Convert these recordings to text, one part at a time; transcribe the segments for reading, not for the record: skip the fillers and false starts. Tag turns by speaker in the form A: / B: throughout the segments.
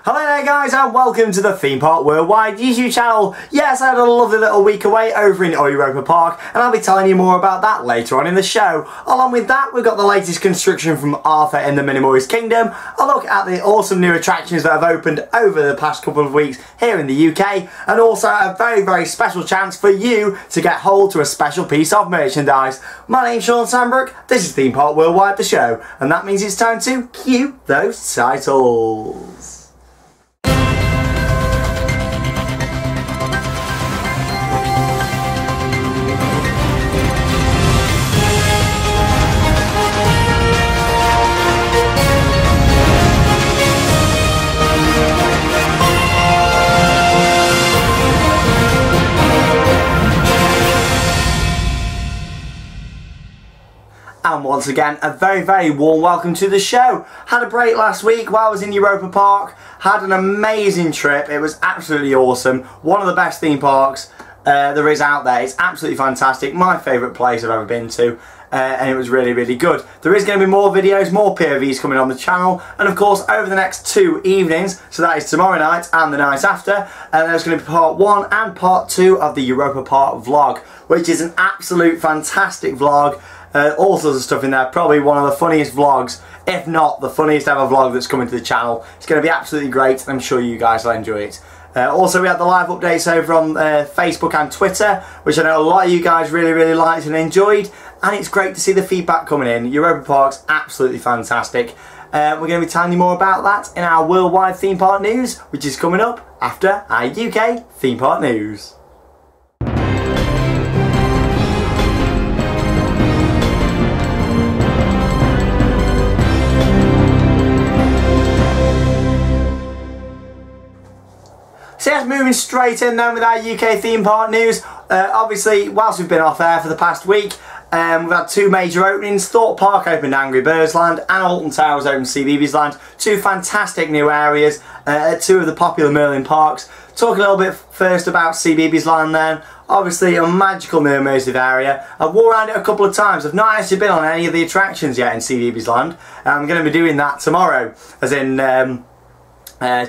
A: Hello there guys and welcome to the Theme Park Worldwide YouTube channel. Yes, I had a lovely little week away over in Europa Park and I'll be telling you more about that later on in the show. Along with that, we've got the latest construction from Arthur in the Minimoys Kingdom, a look at the awesome new attractions that have opened over the past couple of weeks here in the UK, and also a very special chance for you to get hold to a special piece of merchandise. My name's Shawn Sanbrooke, this is Theme Park Worldwide the show, and that means it's time to cue those titles. And once again, a very warm welcome to the show. Had a break last week while I was in Europa Park. Had an amazing trip. It was absolutely awesome. One of the best theme parks there is out there. It's absolutely fantastic. My favourite place I've ever been to. And it was really good. There is going to be more videos, more POVs coming on the channel, and of course over the next 2 evenings, so that is tomorrow night and the night after, and there's going to be part 1 and part 2 of the Europa Park vlog, which is an absolute fantastic vlog. All sorts of stuff in there, probably one of the funniest vlogs, if not the funniest ever vlog that's coming to the channel. It's going to be absolutely great and I'm sure you guys will enjoy it. Also, we had the live updates over on Facebook and Twitter, which I know a lot of you guys really liked and enjoyed, and it's great to see the feedback coming in. Europa Park's absolutely fantastic. We're going to be telling you more about that in our worldwide theme park news, which is coming up after our UK theme park news. So yes, moving straight in then with our UK theme park news. Obviously, whilst we've been off air for the past week, we've had 2 major openings. Thorpe Park opened Angry Birds Land and Alton Towers opened CBeebies Land. 2 fantastic new areas at 2 of the popular Merlin parks. Talk a little bit first about CBeebies Land then. Obviously a magical new immersive area. I've walked around it a couple of times. I've not actually been on any of the attractions yet in CBeebies Land. I'm going to be doing that tomorrow, as in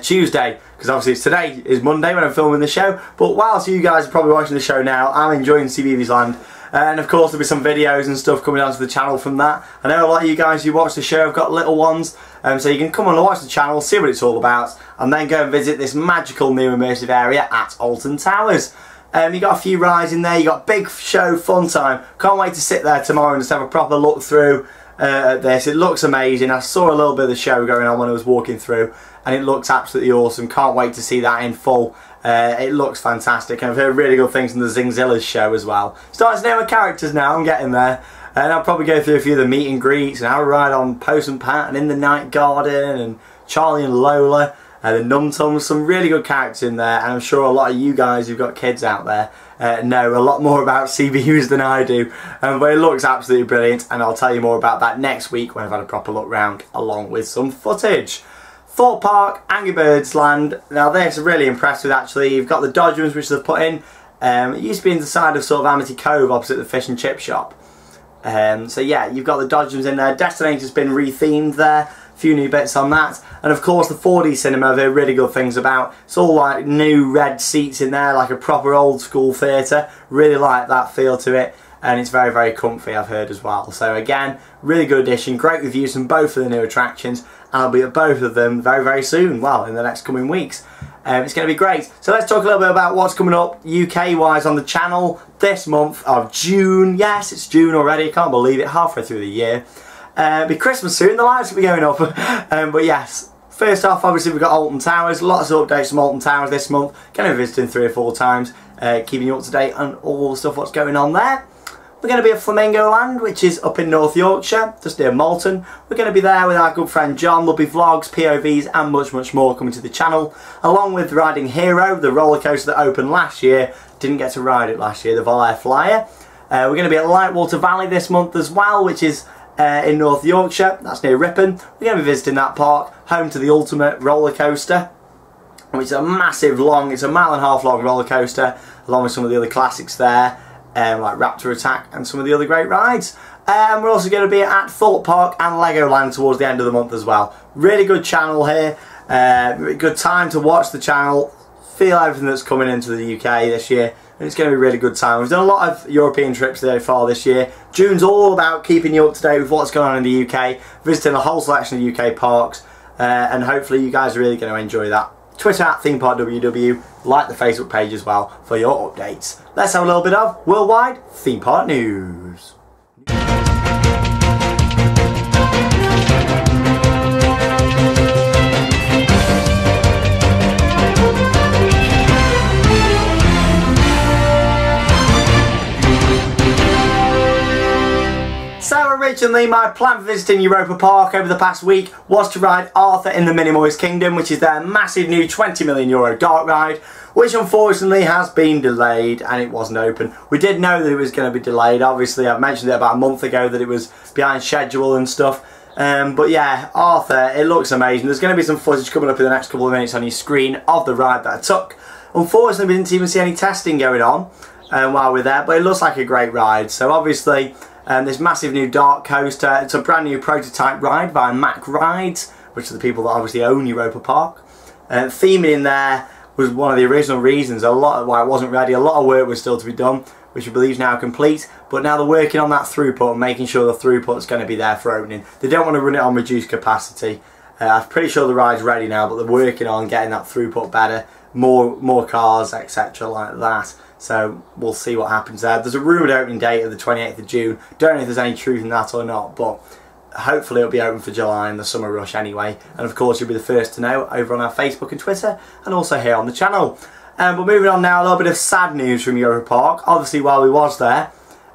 A: Tuesday, because obviously today is Monday when I'm filming the show, but whilst you guys are probably watching the show now, I'm enjoying CBeebies Land, and of course there'll be some videos and stuff coming onto the channel from that. I know a lot of you guys who watch the show have got little ones, so you can come on and watch the channel, see what it's all about, and then go and visit this magical new immersive area at Alton Towers. You got a few rides in there, you got big show fun time. Can't wait to sit there tomorrow and just have a proper look through at this. It looks amazing. I saw a little bit of the show going on when I was walking through, and it looks absolutely awesome. Can't wait to see that in full. It looks fantastic, and I've heard really good things from the Zingzilla's show as well. Starting to know my characters now, I'm getting there. And I'll probably go through a few of the meet and greets and have a ride on Post and Pat and In the Night Garden and Charlie and Lola and the Num Tums. Some really good characters in there, and I'm sure a lot of you guys who've got kids out there know a lot more about CBUs than I do. But it looks absolutely brilliant, and I'll tell you more about that next week when I've had a proper look round along with some footage. Thorpe Park, Angry Birds Land. Now this I'm really impressed with actually. You've got the Dodgems which they've put in. It used to be in the side of sort of Amity Cove opposite the fish and chip shop. So yeah, you've got the Dodgems in there. Destinator's been rethemed there. A few new bits on that. And of course the 4D cinema I've heard really good things about. It's all like new red seats in there, like a proper old school theatre. Really like that feel to it. And it's very comfy, I've heard as well. So again, really good addition, great reviews from both of the new attractions, and I'll be at both of them very soon, well, in the next coming weeks. It's going to be great. So let's talk a little bit about what's coming up UK wise on the channel this month of June. Yes, it's June already, I can't believe it, halfway through the year. It'll be Christmas soon, the lights will be going up. But yes, first off, obviously we've got Alton Towers, lots of updates from Alton Towers this month. Going to be visiting 3 or 4 times, keeping you up to date on all the stuff what's going on there. We're going to be at Flamingo Land, which is up in North Yorkshire, just near Malton. We're going to be there with our good friend John. There'll be vlogs, POVs and much more coming to the channel, along with riding Hero, the roller coaster that opened last year. Didn't get to ride it last year, the Vol Air Flyer. We're going to be at Lightwater Valley this month as well, which is in North Yorkshire. That's near Ripon. We're going to be visiting that park, home to the Ultimate roller coaster, which is a massive long, it's a 1.5 mile long roller coaster, along with some of the other classics there. Like Raptor Attack and some of the other great rides. And we're also going to be at Thorpe Park and Legoland towards the end of the month as well. Really good channel here. Good time to watch the channel, feel everything that's coming into the UK this year, and it's going to be a really good time. We've done a lot of European trips so far this year. June's all about keeping you up to date with what's going on in the UK, visiting a whole selection of UK parks, and hopefully you guys are really going to enjoy that. Twitter at ThemeParkWW, like the Facebook page as well for your updates. Let's have a little bit of worldwide theme park news. So originally my plan for visiting Europa Park over the past week was to ride Arthur in the Minimoys Kingdom, which is their massive new €20 million dark ride, which unfortunately has been delayed and it wasn't open. We did know that it was going to be delayed. Obviously I mentioned it about a month ago that it was behind schedule and stuff. But yeah, Arthur, it looks amazing. There's going to be some footage coming up in the next couple of minutes on your screen of the ride that I took. Unfortunately we didn't even see any testing going on while we were there, but it looks like a great ride. So obviously this massive new dark coaster, it's a brand new prototype ride by Mack Rides, which are the people that obviously own Europa Park. Theming in there was one of the original reasons, a lot of why it wasn't ready. A lot of work was still to be done, which we believe is now complete, but now they're working on that throughput and making sure the throughput's going to be there for opening. They don't want to run it on reduced capacity. I'm pretty sure the ride's ready now, but they're working on getting that throughput better, more cars, etc. like that. So we'll see what happens there. There's a rumoured opening date of the 28th of June. Don't know if there's any truth in that or not, but hopefully it'll be open for July in the summer rush anyway. And of course you'll be the first to know over on our Facebook and Twitter, and also here on the channel. But moving on now, a little bit of sad news from Europa Park. Obviously while we was there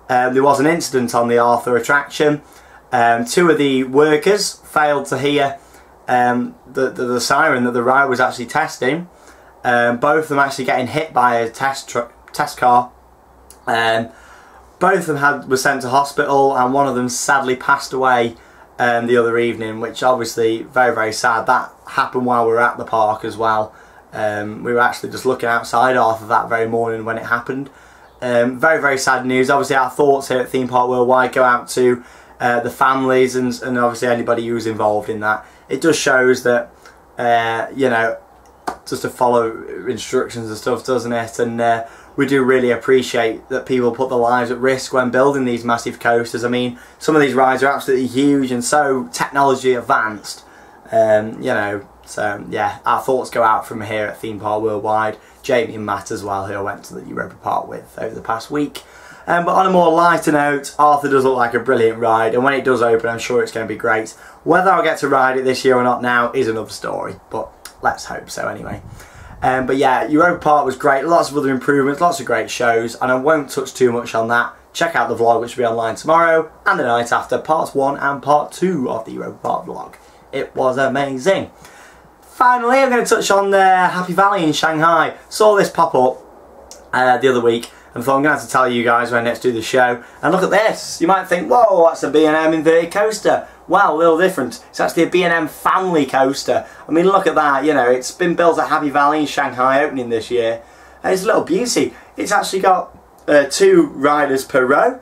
A: was an incident on the Arthur attraction. Two of the workers failed to hear the siren that the ride was actually testing. Both of them actually getting hit by a test car. Both of them were sent to hospital, and one of them sadly passed away the other evening, which obviously very, very sad. That happened while we were at the park as well. We were actually just looking outside Arthur that very morning when it happened. Very, very sad news. Obviously our thoughts here at Theme Park Worldwide go out to the families and obviously anybody who's involved in that. It just shows that you know, just to follow instructions and stuff, doesn't it? And we do really appreciate that people put their lives at risk when building these massive coasters. I mean, some of these rides are absolutely huge and so technology advanced, you know. So yeah, our thoughts go out from here at Theme Park Worldwide. Jamie and Matt as well, who I went to the Europa Park with over the past week. But on a more lighter note, Arthur does look like a brilliant ride, and when it does open I'm sure it's going to be great. Whether I'll get to ride it this year or not now is another story, but let's hope so anyway. But yeah, Europa Park was great, lots of other improvements, lots of great shows, and I won't touch too much on that. Check out the vlog, which will be online tomorrow and the night after, parts 1 and part 2 of the Europa Park vlog. It was amazing. Finally, I'm going to touch on Happy Valley in Shanghai. Saw this pop up the other week and thought I'm going to have to tell you guys when next do the show. And look at this. You might think, whoa, that's a B&M inverted coaster. Well, a little different. It's actually a B&M family coaster. I mean, look at that. You know, it's been built at Happy Valley in Shanghai, opening this year. And it's a little beauty. It's actually got 2 riders per row.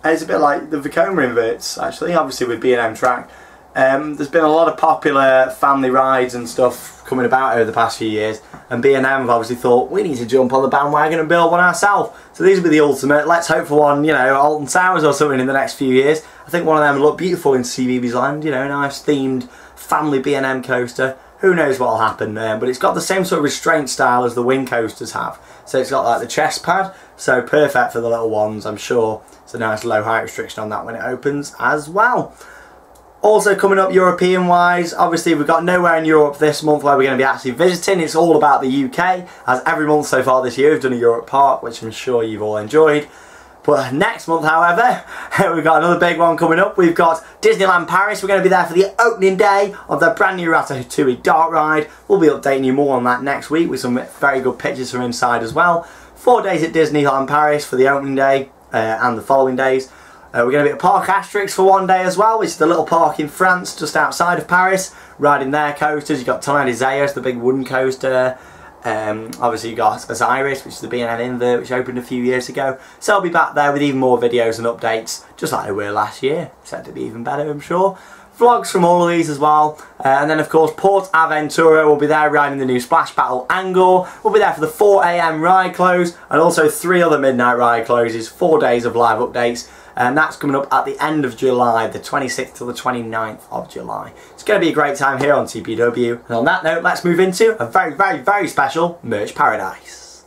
A: And it's a bit like the Vekoma inverts, actually, obviously with B&M track. There's been a lot of popular family rides and stuff coming about over the past few years, and B&M have obviously thought, we need to jump on the bandwagon and build one ourselves. So these will be the ultimate. Let's hope for one, you know, Alton Towers or something in the next few years. I think one of them will look beautiful in CBeebies Land, you know, a nice themed family B&M coaster. Who knows what will happen, but it's got the same sort of restraint style as the wing coasters have. So it's got like the chest pad, so perfect for the little ones. I'm sure it's a nice low height restriction on that when it opens as well. Also coming up European wise, obviously we've got nowhere in Europe this month where we're going to be actually visiting. It's all about the UK, as every month so far this year we've done a Europe Park, which I'm sure you've all enjoyed. But next month, however, we've got another big one coming up. We've got Disneyland Paris. We're going to be there for the opening day of their brand new Ratatouille dark ride. We'll be updating you more on that next week with some very good pictures from inside as well. 4 days at Disneyland Paris for the opening day and the following days. We're going to be at Parc Asterix for 1 day as well, which is the little park in France just outside of Paris, riding their coasters. You've got Tonnerre des Ayers, the big wooden coaster. Obviously you've got Osiris, which is the B&M invert, which opened a few years ago. So I'll be back there with even more videos and updates, just like I were last year. Set to be even better, I'm sure. vlogs from all of these as well. And then of course Port Aventura will be there riding the new Splash Battle Angor. We'll be there for the 4 AM ride close and also 3 other midnight ride closes, 4 days of live updates. And that's coming up at the end of July, the 26th to the 29th of July. It's going to be a great time here on TPW. And on that note, let's move into a very, very, very special merch paradise.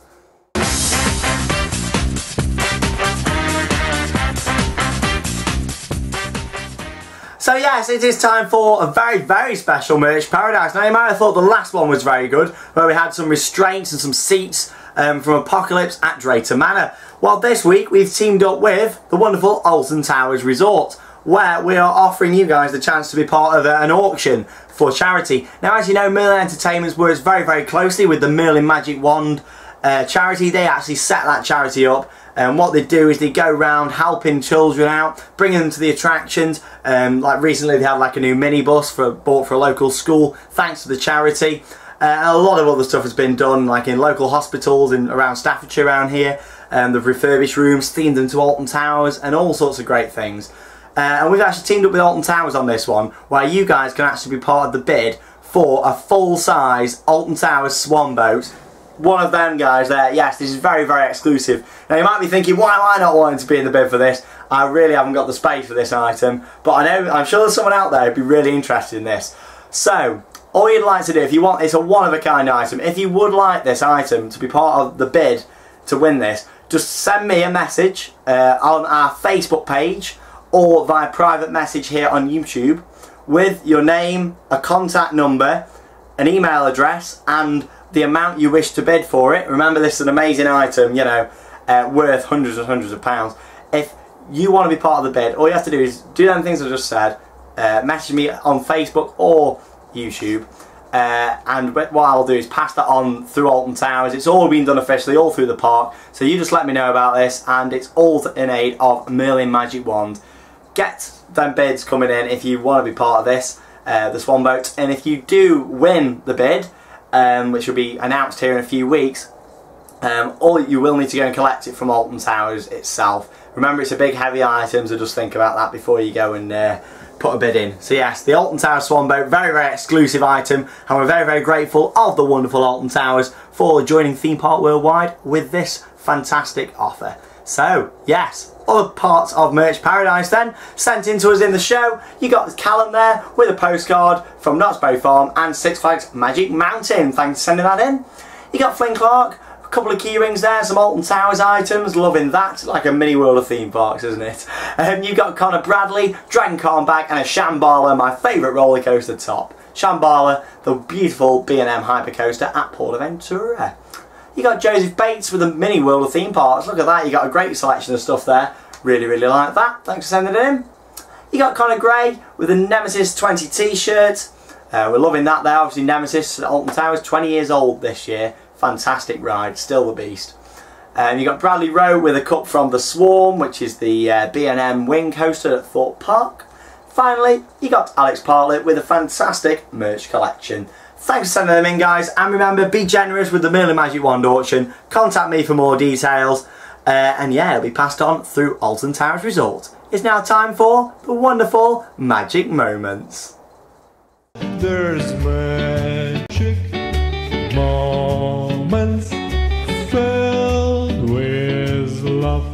A: So yes, it is time for a very, very special merch paradise. Now you might have thought the last one was very good, where we had some restraints and some seats from Apocalypse at Drayton Manor. Well, this week we've teamed up with the wonderful Alton Towers Resort, where we are offering you guys the chance to be part of an auction for charity. Now, as you know, Merlin Entertainments works very, very closely with the Merlin Magic Wand charity. They actually set that charity up, and what they do is they go around helping children out, bringing them to the attractions. Like recently they had like a new minibus bought for a local school thanks to the charity. A lot of other stuff has been done, like in local hospitals around Staffordshire around here. They've refurbished rooms, themed them to Alton Towers, and all sorts of great things. And we've actually teamed up with Alton Towers on this one, where you guys can actually be part of the bid for a full-size Alton Towers swan boat. One of them guys there. Yes, this is very, very exclusive. Now you might be thinking, why am I not wanting to be in the bid for this? I really haven't got the space for this item, but I'm sure there's someone out there who'd be really interested in this. So, all you'd like to do, if you want, it's a one-of-a-kind item. If you would like this item to be part of the bid to win this, just send me a message on our Facebook page or via private message here on YouTube with your name, a contact number, an email address, and the amount you wish to bid for it. Remember, this is an amazing item, you know, worth hundreds and hundreds of pounds. If you want to be part of the bid, all you have to do is do them things I just said, message me on Facebook or YouTube, and what I'll do is pass that on through Alton Towers. It's all been done officially, all through the park, so you just let me know about this, and it's all in aid of Merlin Magic Wand. Get them bids coming in if you want to be part of this, the swan boat, and if you do win the bid, which will be announced here in a few weeks, all you will need to go and collect it from Alton Towers itself. Remember, it's a big heavy item, so just think about that before you go and put a bid in. So yes, the Alton Towers swan boat, very, very exclusive item, and we're very, very grateful of the wonderful Alton Towers for joining Theme Park Worldwide with this fantastic offer. So yes, other parts of Merch Paradise then, sent in to us in the show. You got Callum there with a postcard from Knott's Berry Farm and Six Flags Magic Mountain. Thanks for sending that in. You got Flynn Clark, a couple of key rings there, some Alton Towers items, loving that, like a mini world of theme parks, isn't it? You got Connor Bradley, Dragon Khan bag, and a Shambhala, my favourite roller coaster top. Shambhala, the beautiful B&M hypercoaster at Port Aventura. You got Joseph Bates with a mini world of theme parks. Look at that, you got a great selection of stuff there. Really, really like that. Thanks for sending it in. You got Connor Gray with a Nemesis 20 t-shirt. We're loving that there. Obviously Nemesis at Alton Towers, 20 years old this year. Fantastic ride, still the beast. You got Bradley Rowe with a cup from the Swarm, which is the B&M wing coaster at Thorpe Park. Finally, you got Alex Parlett with a fantastic merch collection. Thanks for sending them in, guys, and remember, be generous with the Merlin Magic Wand auction. Contact me for more details, and yeah, it'll be passed on through Alton Towers Resort. It's now time for the wonderful magic moments.
B: There's magic moments filled with love.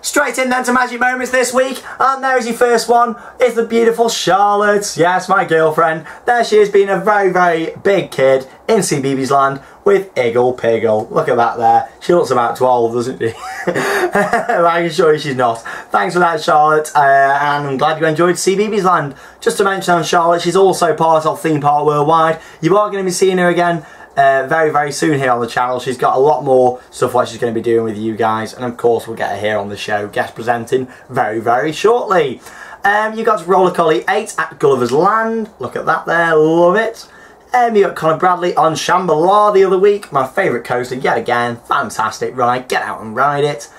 A: Straight in then to Magic Moments this week, and there's your first one. It's the beautiful Charlotte. Yes, my girlfriend. There she is, being a very, very big kid in CBeebies Land with Iggle Piggle. Look at that there. She looks about 12, doesn't she? I can assure you she's not. Thanks for that, Charlotte, and I'm glad you enjoyed CBeebies Land. Just to mention on Charlotte, she's also part of Theme Park Worldwide. You are going to be seeing her again very, very soon here on the channel. She's got a lot more stuff what she's going to be doing with you guys, and of course we'll get her here on the show guest presenting very, very shortly. You got Roller Collie 8 at Gulliver's Land. Look at that there, love it. You got Connor Bradley on Shambhala the other week, my favourite coaster yet again. Fantastic ride, get out and ride it.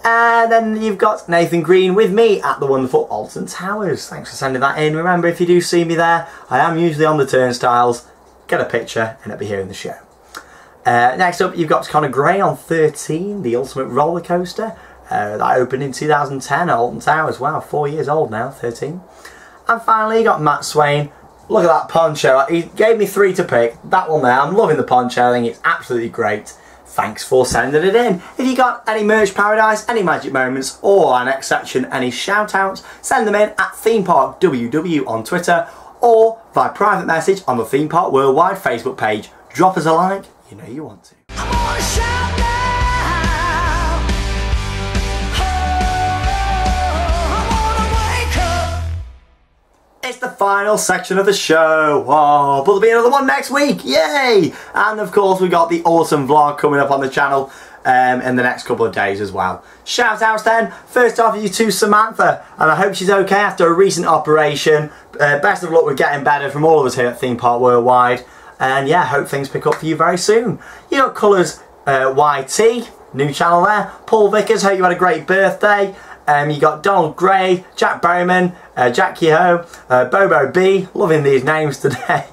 A: And then you've got Nathan Green with me at the wonderful Alton Towers. Thanks for sending that in. Remember, if you do see me there, I am usually on the turnstiles. Get a picture and it'll be here in the show. Next up, you've got Connor Gray on 13, the Ultimate Roller Coaster. That opened in 2010 at Alton Towers. Wow, 4 years old now, 13. And finally, you got Matt Swain. Look at that poncho. He gave me 3 to pick. That one there, I'm loving the poncho. I think it's absolutely great. Thanks for sending it in. If you got any merch paradise, any magic moments, or our next section, any shout outs, send them in at Theme Park WW on Twitter or via private message on the Theme Park Worldwide Facebook page. Drop us a like, you know you want to.
C: I'm gonna shout now.
A: It's the final section of the show. Oh, but there'll be another one next week. Yay! And of course, we've got the awesome vlog coming up on the channel in the next couple of days as well. Shout outs then. First off, you to Samantha, and I hope she's okay after a recent operation. Best of luck with getting better from all of us here at Theme Park Worldwide. And yeah, hope things pick up for you very soon. You got Colours YT, new channel there. Paul Vickers, hope you had a great birthday. You got Donald Gray, Jack Bowman, Jack Kehoe, Bobo B, loving these names today.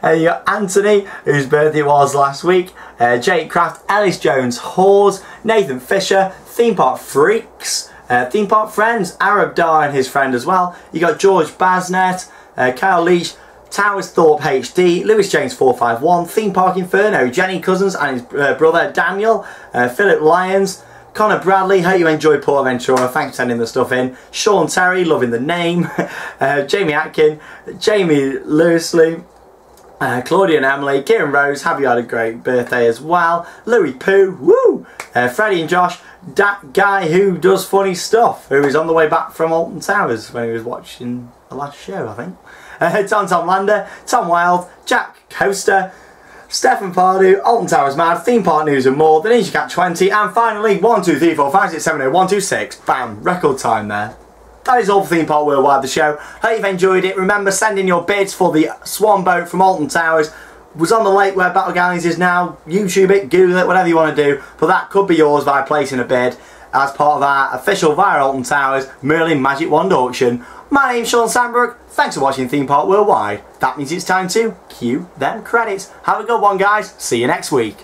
A: You got Anthony, whose birthday it was last week, Jake Craft, Ellis Jones, Hawes, Nathan Fisher, Theme Park Freaks, Theme Park Friends, Arab Dar and his friend as well. You got George Basnet, Kyle Leach, Towers Thorpe HD, Lewis James 451, Theme Park Inferno, Jenny Cousins and his brother Daniel, Philip Lyons, Connor Bradley, hope you enjoyed Port Ventura, thanks for sending the stuff in. Sean Terry, loving the name. Jamie Atkin, Jamie Lewisley, Claudia and Emily, Kieran Rose, have you had a great birthday as well. Louis Pooh, woo! Freddie and Josh, that guy who does funny stuff, who is on the way back from Alton Towers when he was watching the last show, I think. Tom Lander, Tom Wild, Jack Coaster, Stefan Pardew, Alton Towers Mad, Theme Park News and more, the Ninja Cat 20, and finally 1, 2, 3, 4, 5, 6, 7, 8, 1, 2, 6. Bam, record time there. That is all for Theme Park Worldwide, the show. Hope you've enjoyed it. Remember, send in your bids for the Swan Boat from Alton Towers. Was on the lake where Battle Galleons is now. YouTube it, Google it, whatever you want to do. But that could be yours via placing a bid as part of our official via Alton Towers Merlin Magic Wand auction. My name's Shawn Sanbrooke. Thanks for watching Theme Park Worldwide. That means it's time to cue them credits. Have a good one, guys. See you next week.